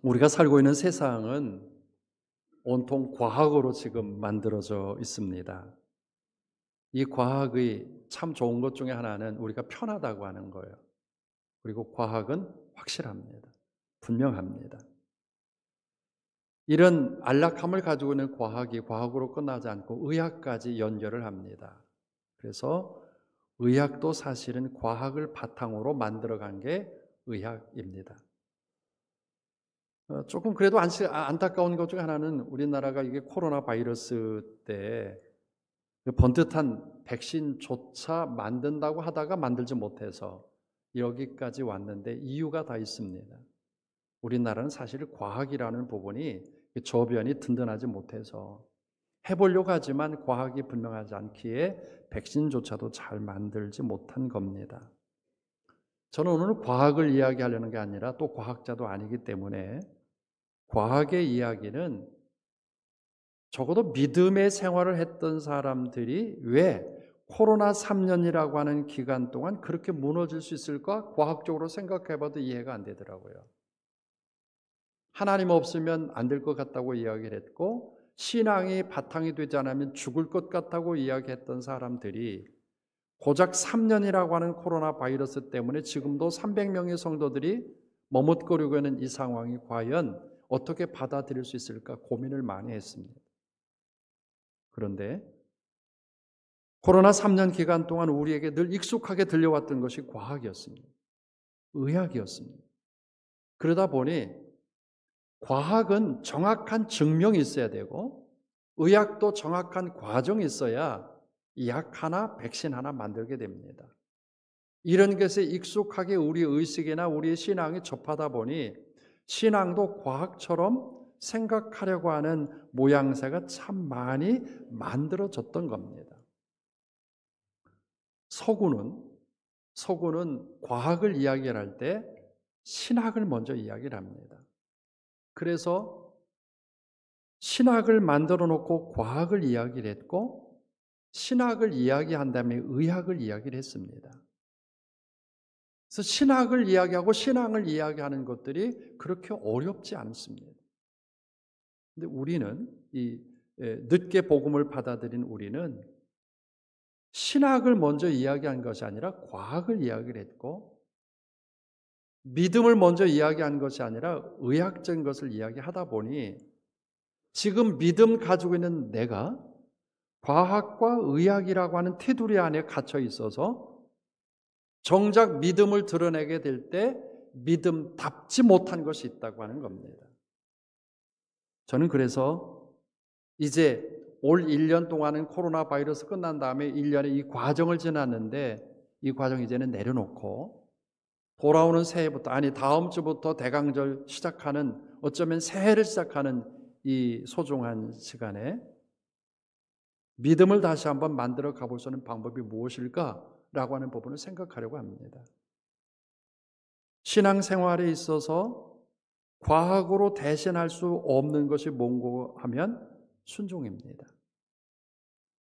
우리가 살고 있는 세상은 온통 과학으로 지금 만들어져 있습니다. 이 과학의 참 좋은 것 중에 하나는 우리가 편하다고 하는 거예요. 그리고 과학은 확실합니다. 분명합니다. 이런 안락함을 가지고 있는 과학이 과학으로 끝나지 않고 의학까지 연결을 합니다. 그래서 의학도 사실은 과학을 바탕으로 만들어간 게 의학입니다. 조금 그래도 안타까운 것 중에 하나는 우리나라가 이게 코로나 바이러스 때 번듯한 백신조차 만든다고 하다가 만들지 못해서 여기까지 왔는데 이유가 다 있습니다. 우리나라는 사실 과학이라는 부분이 저변이 든든하지 못해서 해보려고 하지만 과학이 분명하지 않기에 백신조차도 잘 만들지 못한 겁니다. 저는 오늘 과학을 이야기하려는 게 아니라 또 과학자도 아니기 때문에 과학의 이야기는 적어도 믿음의 생활을 했던 사람들이 왜 코로나 3년이라고 하는 기간 동안 그렇게 무너질 수 있을까? 과학적으로 생각해봐도 이해가 안 되더라고요. 하나님 없으면 안 될 것 같다고 이야기를 했고 신앙이 바탕이 되지 않으면 죽을 것 같다고 이야기했던 사람들이 고작 3년이라고 하는 코로나 바이러스 때문에 지금도 300명의 성도들이 머뭇거리고 있는 이 상황이 과연 어떻게 받아들일 수 있을까 고민을 많이 했습니다. 그런데 코로나 3년 기간 동안 우리에게 늘 익숙하게 들려왔던 것이 과학이었습니다. 의학이었습니다. 그러다 보니 과학은 정확한 증명이 있어야 되고 의학도 정확한 과정이 있어야 약 하나, 백신 하나 만들게 됩니다. 이런 것에 익숙하게 우리 의식이나 우리의 신앙이 접하다 보니 신앙도 과학처럼 생각하려고 하는 모양새가 참 많이 만들어졌던 겁니다. 서구는 과학을 이야기할 때 신학을 먼저 이야기를 합니다. 그래서 신학을 만들어 놓고 과학을 이야기를 했고 신학을 이야기한 다음에 의학을 이야기를 했습니다. 그래서 신학을 이야기하고 신앙을 이야기하는 것들이 그렇게 어렵지 않습니다. 근데 우리는 늦게 복음을 받아들인 우리는 신학을 먼저 이야기한 것이 아니라 과학을 이야기를 했고 믿음을 먼저 이야기한 것이 아니라 의학적인 것을 이야기하다 보니 지금 믿음 가지고 있는 내가 과학과 의학이라고 하는 테두리 안에 갇혀 있어서 정작 믿음을 드러내게 될 때 믿음답지 못한 것이 있다고 하는 겁니다. 저는 그래서 이제 올 1년 동안은 코로나 바이러스 끝난 다음에 1년의 이 과정을 지났는데 이 과정 이제는 내려놓고 돌아오는 새해부터 다음 주부터 대강절 시작하는 어쩌면 새해를 시작하는 이 소중한 시간에 믿음을 다시 한번 만들어 가볼 수 있는 방법이 무엇일까라고 하는 부분을 생각하려고 합니다. 신앙생활에 있어서 과학으로 대신할 수 없는 것이 뭔고 하면 순종입니다.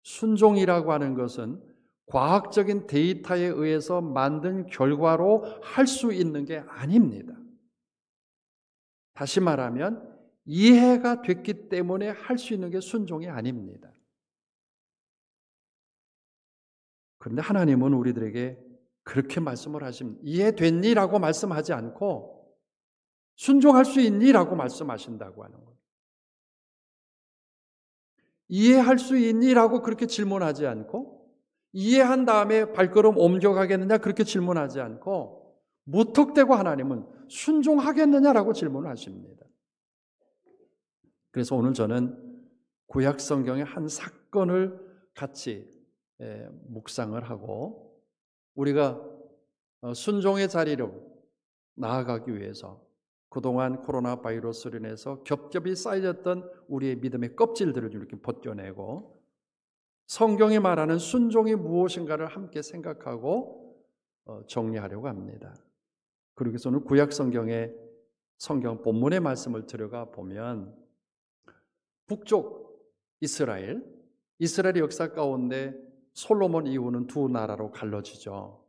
순종이라고 하는 것은 과학적인 데이터에 의해서 만든 결과로 할 수 있는 게 아닙니다. 다시 말하면 이해가 됐기 때문에 할 수 있는 게 순종이 아닙니다. 그런데 하나님은 우리들에게 그렇게 말씀을 하십니다. 이해됐니라고 말씀하지 않고 순종할 수 있니라고 말씀하신다고 하는 거예요. 이해할 수 있니라고 그렇게 질문하지 않고 이해한 다음에 발걸음 옮겨가겠느냐 그렇게 질문하지 않고 무턱대고 하나님은 순종하겠느냐라고 질문을 하십니다. 그래서 오늘 저는 구약 성경의 한 사건을 같이 묵상을 하고 우리가 순종의 자리로 나아가기 위해서 그동안 코로나 바이러스로 인해서 겹겹이 쌓여졌던 우리의 믿음의 껍질들을 이렇게 벗겨내고 성경이 말하는 순종이 무엇인가를 함께 생각하고 정리하려고 합니다. 그리고 오늘 구약 성경의 성경 본문의 말씀을 들어가 보면 북쪽 이스라엘의 역사 가운데 솔로몬 이후는 두 나라로 갈라지죠.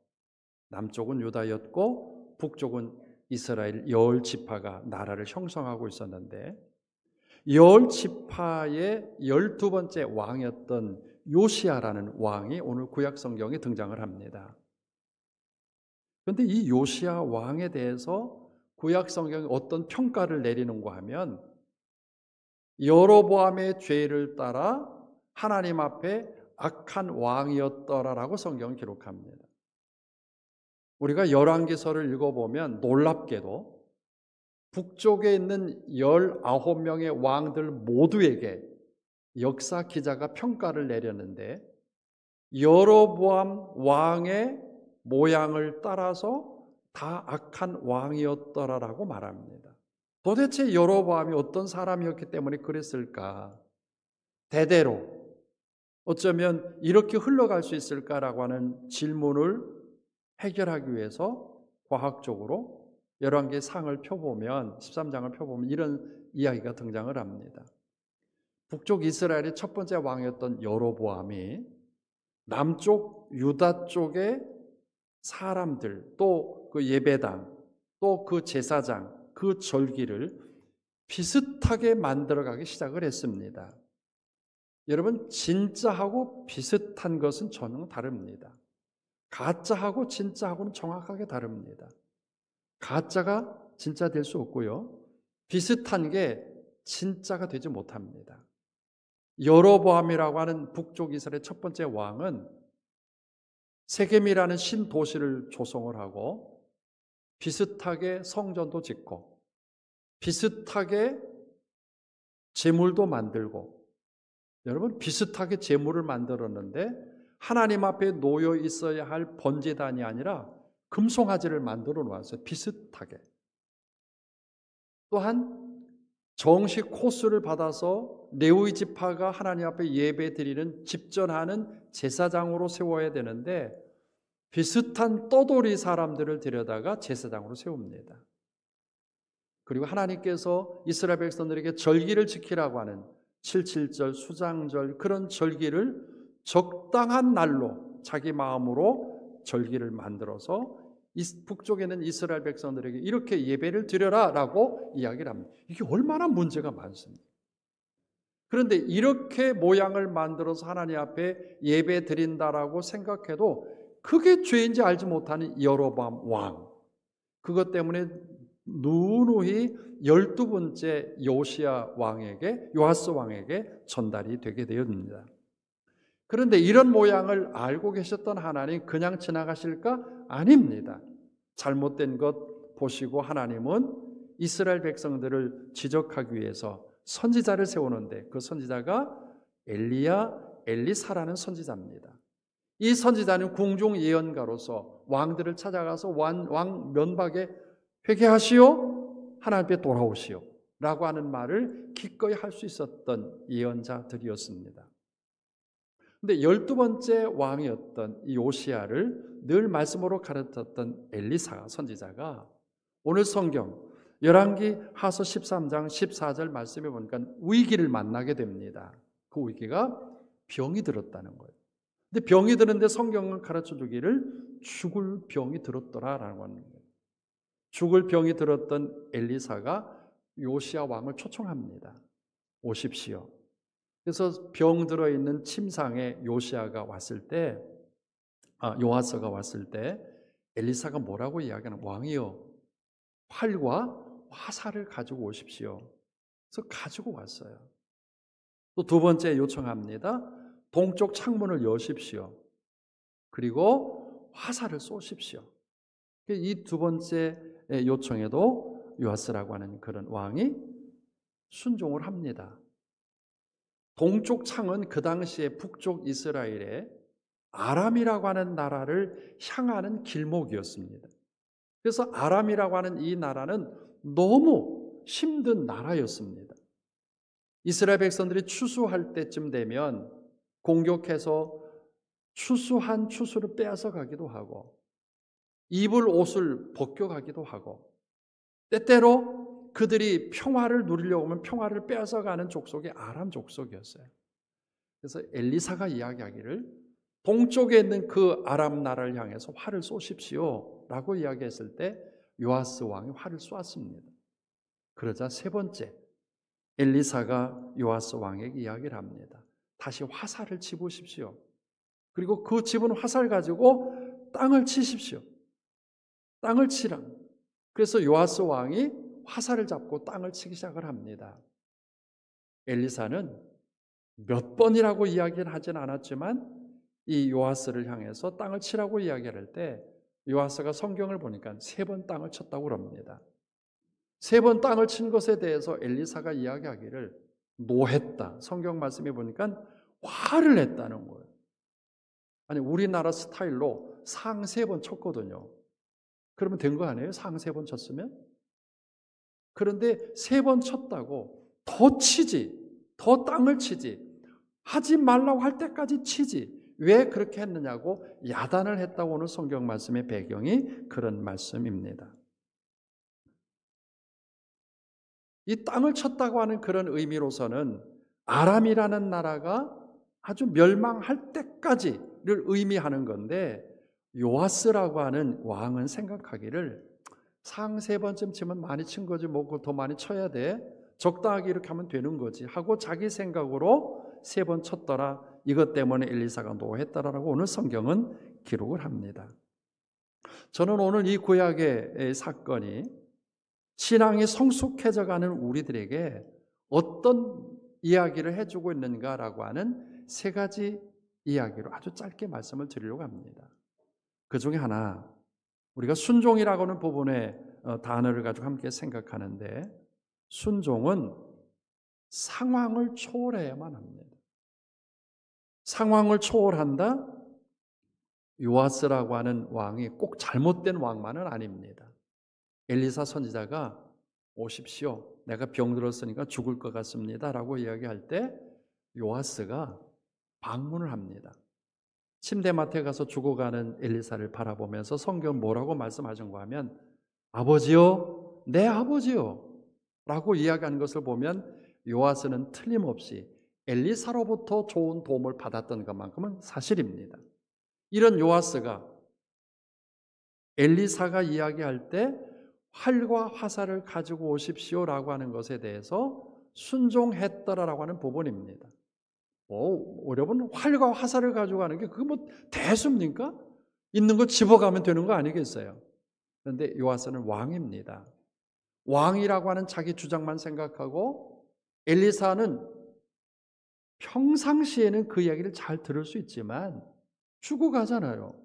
남쪽은 유다였고 북쪽은 이스라엘 열 지파가 나라를 형성하고 있었는데 열 지파의 12번째 왕이었던 요시야라는 왕이 오늘 구약 성경에 등장을 합니다. 그런데 이 요시야 왕에 대해서 구약 성경이 어떤 평가를 내리는가 하면 여로보암의 죄를 따라 하나님 앞에 악한 왕이었더라라고 성경은 기록합니다. 우리가 열왕기서를 읽어보면 놀랍게도 북쪽에 있는 19명의 왕들 모두에게 역사 기자가 평가를 내렸는데 여로보암 왕의 모양을 따라서 다 악한 왕이었더라라고 말합니다. 도대체 여로보암이 어떤 사람이었기 때문에 그랬을까? 대대로 어쩌면 이렇게 흘러갈 수 있을까라고 하는 질문을 해결하기 위해서 과학적으로 열왕기의 상을 펴보면 13장을 펴보면 이런 이야기가 등장을 합니다. 북쪽 이스라엘의 첫 번째 왕이었던 여로보암이 남쪽 유다 쪽의 사람들 또 그 예배당 또 그 제사장 그 절기를 비슷하게 만들어가기 시작을 했습니다. 여러분 진짜하고 비슷한 것은 전혀 다릅니다. 가짜하고 진짜하고는 정확하게 다릅니다. 가짜가 진짜 될 수 없고요. 비슷한 게 진짜가 되지 못합니다. 여로보암이라고 하는 북쪽 이스라엘 첫 번째 왕은 세겜이라는 신도시를 조성을 하고 비슷하게 성전도 짓고 비슷하게 제물도 만들고 여러분 비슷하게 제물을 만들었는데 하나님 앞에 놓여 있어야 할 번제단이 아니라 금송아지를 만들어 놓았어요. 비슷하게. 또한 정식 코스를 받아서 레위 지파가 하나님 앞에 예배 드리는 집전하는 제사장으로 세워야 되는데 비슷한 떠돌이 사람들을 데려다가 제사장으로 세웁니다. 그리고 하나님께서 이스라엘 백성들에게 절기를 지키라고 하는 77절, 수장절 그런 절기를 적당한 날로 자기 마음으로 절기를 만들어서 북쪽에 있는 이스라엘 백성들에게 이렇게 예배를 드려라 라고 이야기를 합니다. 이게 얼마나 문제가 많습니다. 그런데 이렇게 모양을 만들어서 하나님 앞에 예배 드린다라고 생각해도 그게 죄인지 알지 못하는 여로보암 왕, 그것 때문에 누누이 12번째 요시야 왕에게, 요아스 왕에게 전달이 되게 되었습니다. 그런데 이런 모양을 알고 계셨던 하나님 그냥 지나가실까? 아닙니다. 잘못된 것 보시고 하나님은 이스라엘 백성들을 지적하기 위해서 선지자를 세우는데 그 선지자가 엘리야, 엘리사라는 선지자입니다. 이 선지자는 궁중 예언가로서 왕들을 찾아가서 왕 면박에 회개하시오, 하나님 앞에 돌아오시오 라고 하는 말을 기꺼이 할 수 있었던 예언자들이었습니다. 근데 12번째 왕이었던 이 요시야를 늘 말씀으로 가르쳤던 엘리사 선지자가 오늘 성경 열왕기 하서 13장 14절 말씀에 보니까 위기를 만나게 됩니다. 그 위기가 병이 들었다는 거예요. 근데 병이 드는데 성경은 가르쳐 주기를 죽을 병이 들었더라라는 거예요. 죽을 병이 들었던 엘리사가 요시야 왕을 초청합니다. 오십시오. 그래서 병 들어있는 침상에 요시야가 왔을 때, 요아스가 왔을 때 엘리사가 뭐라고 이야기하는 왕이여 활과 화살을 가지고 오십시오. 그래서 가지고 왔어요. 또 두 번째 요청합니다. 동쪽 창문을 여십시오. 그리고 화살을 쏘십시오. 이 두 번째 요청에도 요아스라고 하는 그런 왕이 순종을 합니다. 동쪽 창은 그 당시에 북쪽 이스라엘의 아람이라고 하는 나라를 향하는 길목이었습니다. 그래서 아람이라고 하는 이 나라는 너무 힘든 나라였습니다. 이스라엘 백성들이 추수할 때쯤 되면 공격해서 추수한 추수를 빼앗아 가기도 하고 입을 옷을 벗겨가기도 하고 때때로 그들이 평화를 누리려고 하면 평화를 빼앗아가는 족속이 아람 족속이었어요. 그래서 엘리사가 이야기하기를 동쪽에 있는 그 아람 나라를 향해서 활을 쏘십시오 라고 이야기했을 때 요아스 왕이 화를 쏘았습니다. 그러자 세 번째 엘리사가 요아스 왕에게 이야기를 합니다. 다시 화살을 집으십시오. 그리고 그 집은 화살 가지고 땅을 치십시오. 땅을 치라. 그래서 요아스 왕이 화살을 잡고 땅을 치기 시작을 합니다. 엘리사는 몇 번이라고 이야기를 하진 않았지만 이 요아스를 향해서 땅을 치라고 이야기를 할 때 요아스가 성경을 보니까 3번 땅을 쳤다고 그럽니다. 3번 땅을 친 것에 대해서 엘리사가 이야기하기를 노했다. 성경 말씀에 보니까 화를 냈다는 거예요. 아니 우리나라 스타일로 상 3번 쳤거든요. 그러면 된 거 아니에요? 상 3번 쳤으면? 그런데 3번 쳤다고 더 치지, 더 땅을 치지, 하지 말라고 할 때까지 치지. 왜 그렇게 했느냐고 야단을 했다고 오늘 성경 말씀의 배경이 그런 말씀입니다. 이 땅을 쳤다고 하는 그런 의미로서는 아람이라는 나라가 아주 멸망할 때까지를 의미하는 건데 요아스라고 하는 왕은 생각하기를 상 3번쯤 치면 많이 친 거지 뭐 더 많이 쳐야 돼. 적당하게 이렇게 하면 되는 거지 하고 자기 생각으로 3번 쳤더라. 이것 때문에 엘리사가 노했다라고 오늘 성경은 기록을 합니다. 저는 오늘 이 구약의 사건이 신앙이 성숙해져가는 우리들에게 어떤 이야기를 해주고 있는가라고 하는 3가지 이야기로 아주 짧게 말씀을 드리려고 합니다. 그 중에 하나, 우리가 순종이라고 하는 부분의 단어를 가지고 함께 생각하는데 순종은 상황을 초월해야만 합니다. 상황을 초월한다? 요아스라고 하는 왕이 꼭 잘못된 왕만은 아닙니다. 엘리사 선지자가 오십시오. 내가 병들었으니까 죽을 것 같습니다. 라고 이야기할 때 요아스가 방문을 합니다. 침대맡에 가서 죽어가는 엘리사를 바라보면서 성경 뭐라고 말씀하신가 하면 아버지요, 내 아버지요 라고 이야기하는 것을 보면 요아스는 틀림없이 엘리사로부터 좋은 도움을 받았던 것만큼은 사실입니다. 이런 요아스가 엘리사가 이야기할 때 활과 화살을 가지고 오십시오라고 하는 것에 대해서 순종했더라라고 하는 부분입니다. 여러분 활과 화살을 가지고 가는 게 그거 뭐 대수입니까? 있는 거 집어가면 되는 거 아니겠어요? 그런데 요아스는 왕입니다. 왕이라고 하는 자기 주장만 생각하고 엘리사는 평상시에는 그 이야기를 잘 들을 수 있지만 죽어가잖아요.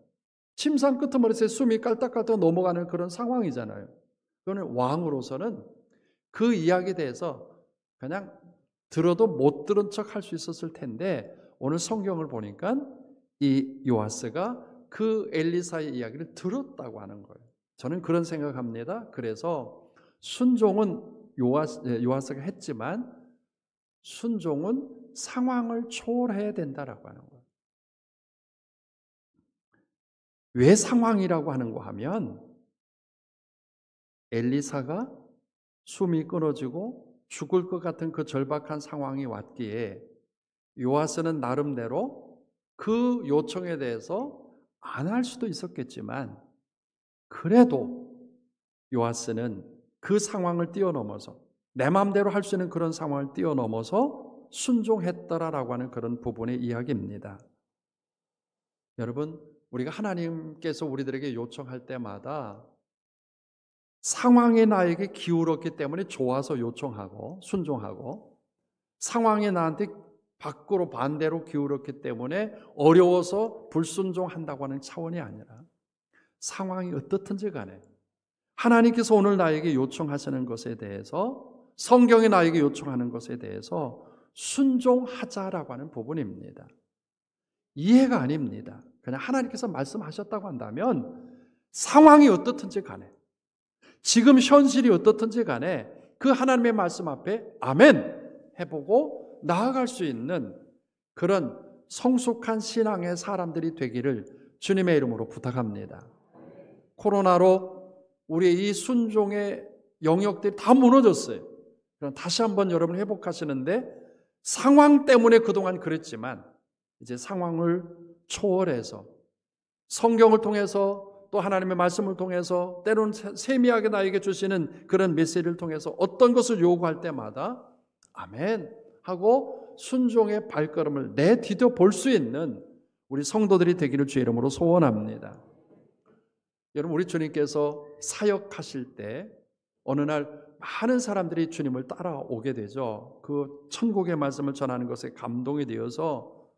침상 끄트머리에 숨이 깔딱깔딱 넘어가는 그런 상황이잖아요. 그거는 왕으로서는 그 이야기에 대해서 그냥 들어도 못 들은 척 할 수 있었을 텐데 오늘 성경을 보니까 이 요아스가 그 엘리사의 이야기를 들었다고 하는 거예요. 저는 그런 생각합니다. 그래서 순종은 요아스가 했지만 순종은 상황을 초월해야 된다라고 하는 거예요. 왜 상황이라고 하는가 하면 엘리사가 숨이 끊어지고 죽을 것 같은 그 절박한 상황이 왔기에 요아스는 나름대로 그 요청에 대해서 안 할 수도 있었겠지만 그래도 요아스는 그 상황을 뛰어넘어서 내 마음대로 할 수 있는 그런 상황을 뛰어넘어서 순종했더라라고 하는 그런 부분의 이야기입니다. 여러분, 우리가 하나님께서 우리들에게 요청할 때마다 상황이 나에게 기울었기 때문에 좋아서 요청하고 순종하고 상황이 나한테 밖으로 반대로 기울었기 때문에 어려워서 불순종한다고 하는 차원이 아니라 상황이 어떻든지 간에 하나님께서 오늘 나에게 요청하시는 것에 대해서 성경이 나에게 요청하는 것에 대해서 순종하자라고 하는 부분입니다. 이해가 아닙니다. 그냥 하나님께서 말씀하셨다고 한다면 상황이 어떻든지 간에 지금 현실이 어떻든지 간에 그 하나님의 말씀 앞에 아멘 해보고 나아갈 수 있는 그런 성숙한 신앙의 사람들이 되기를 주님의 이름으로 부탁합니다. 코로나로 우리의 이 순종의 영역들이 다 무너졌어요. 그럼 다시 한번 여러분 회복하시는데 상황 때문에 그동안 그랬지만 이제 상황을 초월해서 성경을 통해서 또 하나님의 말씀을 통해서 때로는 세미하게 나에게 주시는 그런 메시지를 통해서 어떤 것을 요구할 때마다 아멘 하고 순종의 발걸음을 내디뎌 볼 수 있는 우리 성도들이 되기를 주의 이름으로 소원합니다. 여러분, 우리 주님께서 사역하실 때 어느 날 많은 사람들이 주님을 따라오게 되죠. 그 천국의 말씀을 전하는 것에 감동이 되어서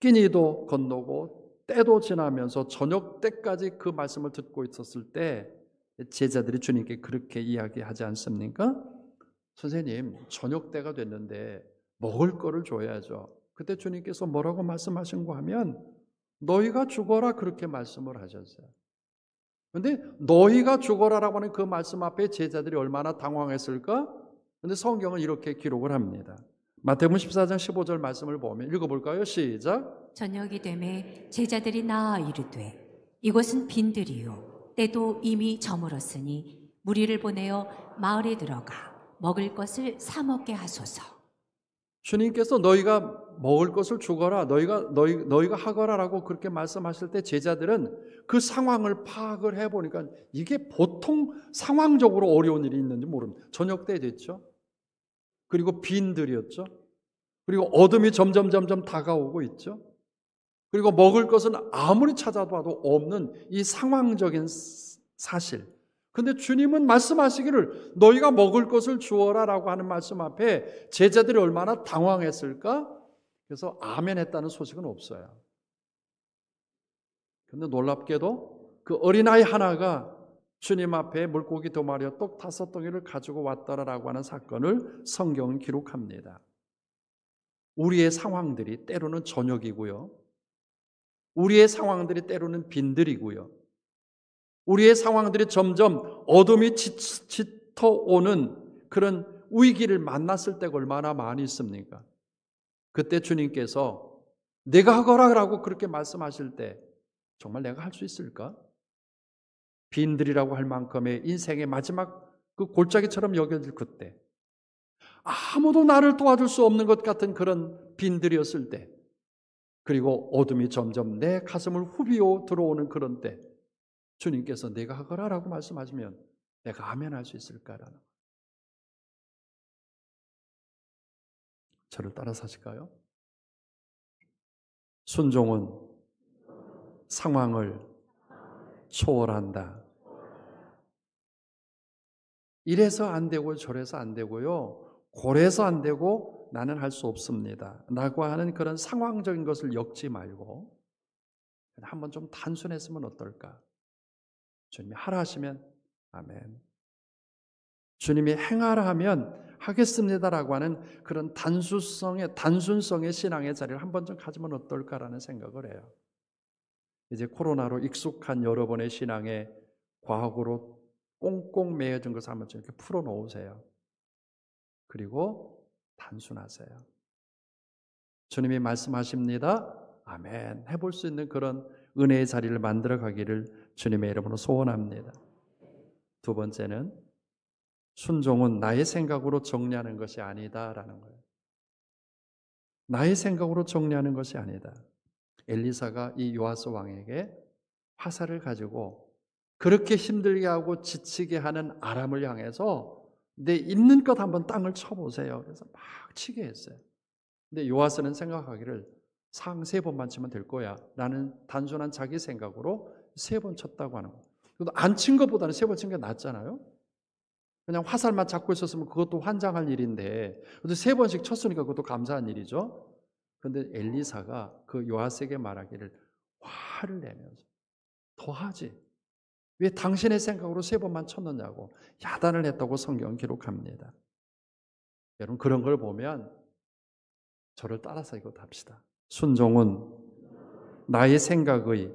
끼니도 건너고 때도 지나면서 저녁 때까지 그 말씀을 듣고 있었을 때 제자들이 주님께 그렇게 이야기하지 않습니까? 선생님, 저녁 때가 됐는데 먹을 거를 줘야죠. 그때 주님께서 뭐라고 말씀하신 거 하면 너희가 죽어라 그렇게 말씀을 하셨어요. 그런데 너희가 죽어라라고 하는 그 말씀 앞에 제자들이 얼마나 당황했을까? 그런데 성경은 이렇게 기록을 합니다. 마태복음 14장 15절 말씀을 보면 읽어볼까요? 시작. 저녁이 되매 제자들이 나아 이르되 이곳은 빈들이요 때도 이미 저물었으니 무리를 보내어 마을에 들어가 먹을 것을 사 먹게 하소서. 주님께서 너희가 먹을 것을 주거라, 너희가 하거라라고 그렇게 말씀하실 때 제자들은 그 상황을 파악을 해보니까 이게 보통 상황적으로 어려운 일이 있는지 모릅니다. 저녁 때 됐죠. 그리고 빈들이었죠. 그리고 어둠이 점점 다가오고 있죠. 그리고 먹을 것은 아무리 찾아봐도 없는 이 상황적인 사실. 근데 주님은 말씀하시기를 너희가 먹을 것을 주어라라고 하는 말씀 앞에 제자들이 얼마나 당황했을까? 그래서 아멘 했다는 소식은 없어요. 근데 놀랍게도 그 어린아이 하나가 주님 앞에 물고기 2마리와 떡 5덩이를 가지고 왔더라라고 하는 사건을 성경은 기록합니다. 우리의 상황들이 때로는 저녁이고요. 우리의 상황들이 때로는 빈들이고요. 우리의 상황들이 점점 어둠이 짙어오는 그런 위기를 만났을 때가 얼마나 많이 있습니까? 그때 주님께서 내가 하거라라고 그렇게 말씀하실 때 정말 내가 할 수 있을까? 빈들이라고 할 만큼의 인생의 마지막 그 골짜기처럼 여겨질 그때, 아무도 나를 도와줄 수 없는 것 같은 그런 빈들이었을 때, 그리고 어둠이 점점 내 가슴을 후비어 들어오는 그런 때 주님께서 내가 하거라라고 말씀하시면 내가 아멘 할 수 있을까라는 거예요. 저를 따라 사실까요? 순종은 상황을 초월한다. 이래서 안 되고 저래서 안 되고요. 고래서 안 되고 나는 할 수 없습니다. 라고 하는 그런 상황적인 것을 엮지 말고 한번 좀 단순했으면 어떨까? 주님이 하라 하시면 아멘. 주님이 행하라 하면 하겠습니다라고 하는 그런 단순성의 신앙의 자리를 한번 좀 가지면 어떨까라는 생각을 해요. 이제 코로나로 익숙한 여러분의 신앙에 과학으로 꽁꽁 매여진 것을 한번 좀 이렇게 풀어놓으세요. 그리고 단순하세요. 주님이 말씀하십니다. 아멘. 해볼 수 있는 그런 은혜의 자리를 만들어 가기를 주님의 이름으로 소원합니다. 두 번째는 순종은 나의 생각으로 정리하는 것이 아니다라는 거예요. 나의 생각으로 정리하는 것이 아니다. 엘리사가 이 요아스 왕에게 화살을 가지고 그렇게 힘들게 하고 지치게 하는 아람을 향해서 내 있는 것 한번 땅을 쳐보세요. 그래서 막 치게 했어요. 근데 요아스는 생각하기를 상 3번만 치면 될 거야 라는 단순한 자기 생각으로 3번 쳤다고 하는 거예요. 안 친 것보다는 3번 친 게 낫잖아요. 그냥 화살만 잡고 있었으면 그것도 환장할 일인데 그래도 3번씩 쳤으니까 그것도 감사한 일이죠. 그런데 엘리사가 그 요아스에게 말하기를 화를 내면서 더 하지. 왜 당신의 생각으로 3번만 쳤느냐고 야단을 했다고 성경은 기록합니다. 여러분 그런 걸 보면 저를 따라서 이것도 합시다. 순종은 나의 생각의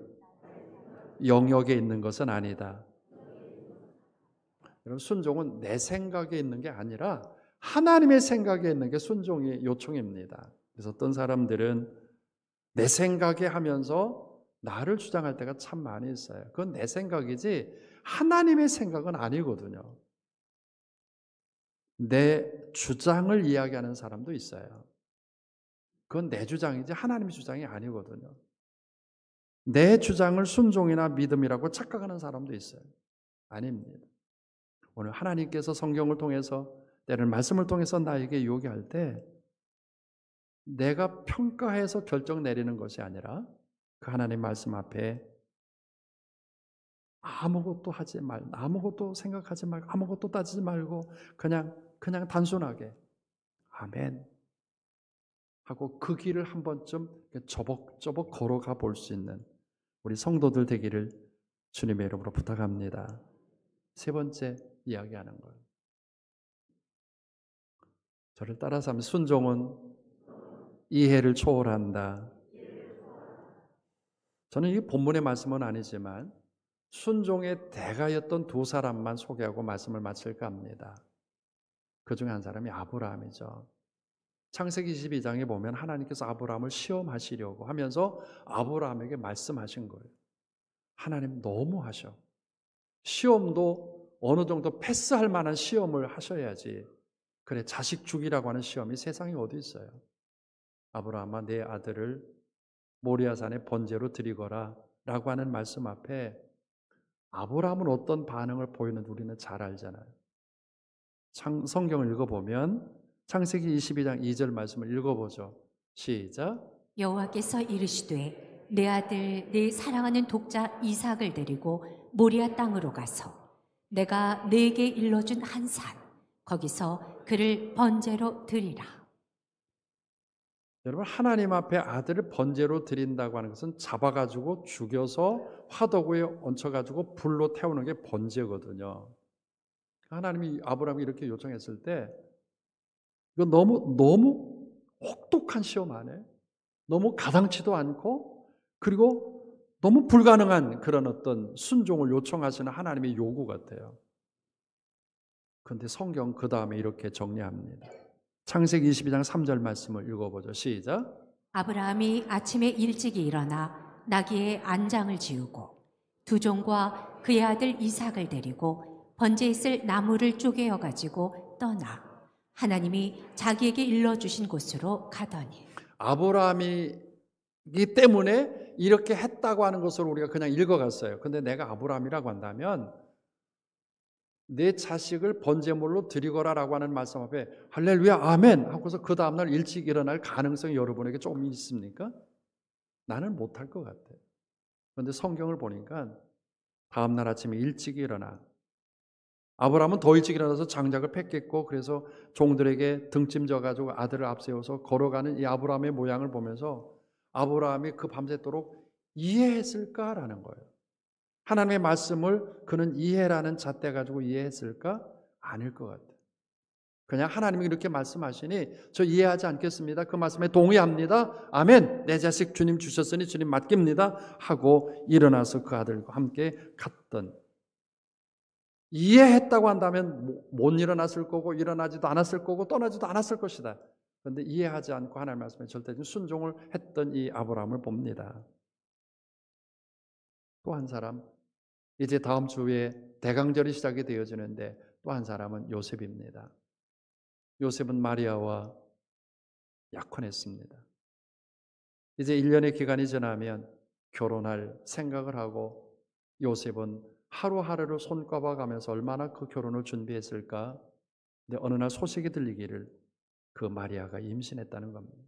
영역에 있는 것은 아니다. 여러분 순종은 내 생각에 있는 게 아니라 하나님의 생각에 있는 게 순종의 요청입니다. 그래서 어떤 사람들은 내 생각에 하면서 나를 주장할 때가 참 많이 있어요. 그건 내 생각이지 하나님의 생각은 아니거든요. 내 주장을 이야기하는 사람도 있어요. 그건 내 주장이지 하나님의 주장이 아니거든요. 내 주장을 순종이나 믿음이라고 착각하는 사람도 있어요. 아닙니다. 오늘 하나님께서 성경을 통해서 때로는 말씀을 통해서 나에게 유혹할 때 내가 평가해서 결정 내리는 것이 아니라 그 하나님 말씀 앞에 아무것도 하지 말고, 아무것도 생각하지 말고, 아무것도 따지지 말고 그냥 단순하게 아멘 하고 그 길을 한 번쯤 저벅저벅 걸어가 볼 수 있는 우리 성도들 되기를 주님의 이름으로 부탁합니다. 세 번째 이야기하는 거예요. 저를 따라서 하면 순종은 이해를 초월한다. 저는 이 본문의 말씀은 아니지만 순종의 대가였던 두 사람만 소개하고 말씀을 마칠까 합니다. 그 중에 한 사람이 아브라함이죠. 창세기 22장에 보면 하나님께서 아브라함을 시험하시려고 하면서 아브라함에게 말씀하신 거예요. 하나님 너무하셔. 시험도 어느 정도 패스할 만한 시험을 하셔야지. 그래, 자식 죽이라고 하는 시험이 세상에 어디 있어요. 아브라함아, 내 아들을 모리아산에 번제로 드리거라 라고 하는 말씀 앞에 아브라함은 어떤 반응을 보이는지 우리는 잘 알잖아요. 성경을 읽어보면 창세기 22장 2절 말씀을 읽어보죠. 시작. 여호와께서 이르시되 내 아들 내 사랑하는 독자 이삭을 데리고 모리아 땅으로 가서 내가 네게 일러준 한 산 거기서 그를 번제로 드리라. 여러분, 하나님 앞에 아들을 번제로 드린다고 하는 것은 잡아가지고 죽여서 화덕에 얹혀가지고 불로 태우는 게 번제거든요. 하나님이 아브라함이 이렇게 요청했을 때 이거 너무 혹독한 시험 안에 너무 가당치도 않고 그리고 너무 불가능한 그런 어떤 순종을 요청하시는 하나님의 요구 같아요. 그런데 성경 그 다음에 이렇게 정리합니다. 창세기 22장 3절 말씀을 읽어보죠. 시작. 아브라함이 아침에 일찍이 일어나 나귀의 안장을 지우고 두 종과 그의 아들 이삭을 데리고 번제에 있을 나무를 쪼개어 가지고 떠나 하나님이 자기에게 일러주신 곳으로 가더니. 아브라함이기 때문에 이렇게 했다고 하는 것을 우리가 그냥 읽어갔어요. 근데 내가 아브라함이라고 한다면 내 자식을 번제물로 드리거라라고 하는 말씀 앞에 할렐루야 아멘 하고서 그 다음날 일찍 일어날 가능성이 여러분에게 조금 있습니까? 나는 못할 것 같아요. 그런데 성경을 보니까 다음날 아침에 일찍 일어나 아브라함은 더 일찍 일어나서 장작을 팼겠고 그래서 종들에게 등짐져 가지고 아들을 앞세워서 걸어가는 이 아브라함의 모양을 보면서 아브라함이 그 밤새도록 이해했을까라는 거예요. 하나님의 말씀을 그는 이해라는 잣대 가지고 이해했을까? 아닐 것 같아요. 그냥 하나님이 이렇게 말씀하시니 저 이해하지 않겠습니다. 그 말씀에 동의합니다. 아멘. 내 자식 주님 주셨으니 주님 맡깁니다. 하고 일어나서 그 아들과 함께 갔던. 이해했다고 한다면 못 일어났을 거고 일어나지도 않았을 거고 떠나지도 않았을 것이다. 그런데 이해하지 않고 하나님의 말씀에 절대적인 순종을 했던 이 아브라함을 봅니다. 또 한 사람, 이제 다음 주에 대강절이 시작이 되어지는데 또 한 사람은 요셉입니다. 요셉은 마리아와 약혼했습니다. 이제 1년의 기간이 지나면 결혼할 생각을 하고 요셉은 하루하루를 손꼽아 가면서 얼마나 그 결혼을 준비했을까? 근데 어느 날 소식이 들리기를 그 마리아가 임신했다는 겁니다.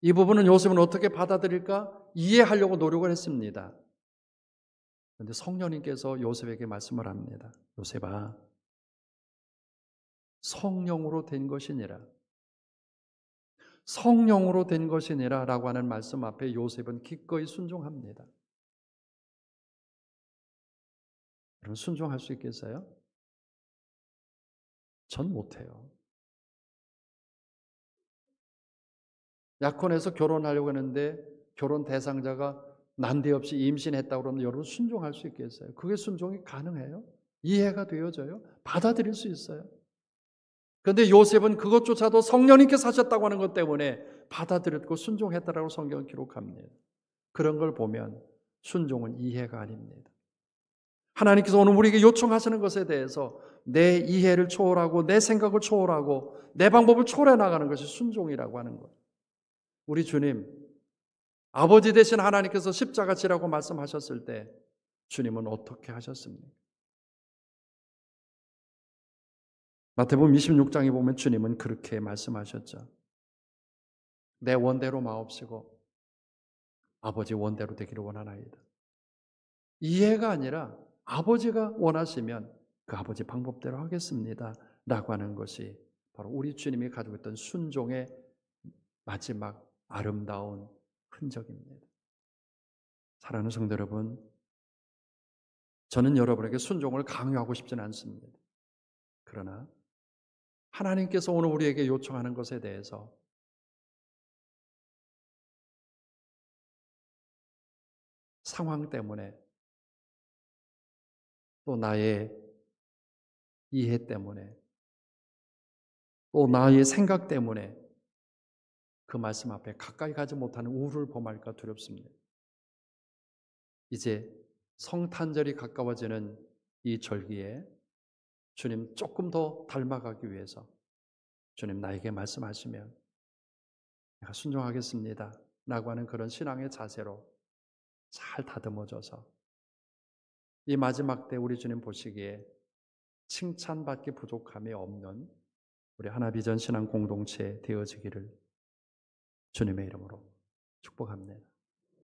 이 부분은 요셉은 어떻게 받아들일까? 이해하려고 노력을 했습니다. 그런데 성령님께서 요셉에게 말씀을 합니다. 요셉아, 성령으로 된 것이니라. 성령으로 된 것이니라 라고 하는 말씀 앞에 요셉은 기꺼이 순종합니다. 여러분 순종할 수 있겠어요? 전 못해요. 약혼해서 결혼하려고 하는데 결혼 대상자가 난데없이 임신했다고 그러면 여러분 순종할 수 있겠어요? 그게 순종이 가능해요? 이해가 되어져요? 받아들일 수 있어요? 그런데 요셉은 그것조차도 성령님께서 하셨다고 하는 것 때문에 받아들였고 순종했다라고 성경은 기록합니다. 그런 걸 보면 순종은 이해가 아닙니다. 하나님께서 오늘 우리에게 요청하시는 것에 대해서 내 이해를 초월하고 내 생각을 초월하고 내 방법을 초월해 나가는 것이 순종이라고 하는 것. 우리 주님 아버지 되신 하나님께서 십자가 지라고 말씀하셨을 때 주님은 어떻게 하셨습니까? 마태복음 26장에 보면 주님은 그렇게 말씀하셨죠. 내 원대로 마옵시고 아버지 원대로 되기를 원하나이다. 이해가 아니라 아버지가 원하시면 그 아버지 방법대로 하겠습니다 라고 하는 것이 바로 우리 주님이 가지고 있던 순종의 마지막 아름다운 흔적입니다. 사랑하는 성도 여러분, 저는 여러분에게 순종을 강요하고 싶지는 않습니다. 그러나 하나님께서 오늘 우리에게 요청하는 것에 대해서 상황 때문에 또 나의 이해 때문에 또 나의 생각 때문에 그 말씀 앞에 가까이 가지 못하는 우울을 범할까 두렵습니다. 이제 성탄절이 가까워지는 이 절기에 주님 조금 더 닮아가기 위해서 주님 나에게 말씀하시면 내가 순종하겠습니다 라고 하는 그런 신앙의 자세로 잘 다듬어져서 이 마지막 때 우리 주님 보시기에 칭찬받기 부족함이 없는 우리 하나비전 신앙 공동체 되어지기를 주님의 이름으로 축복합니다.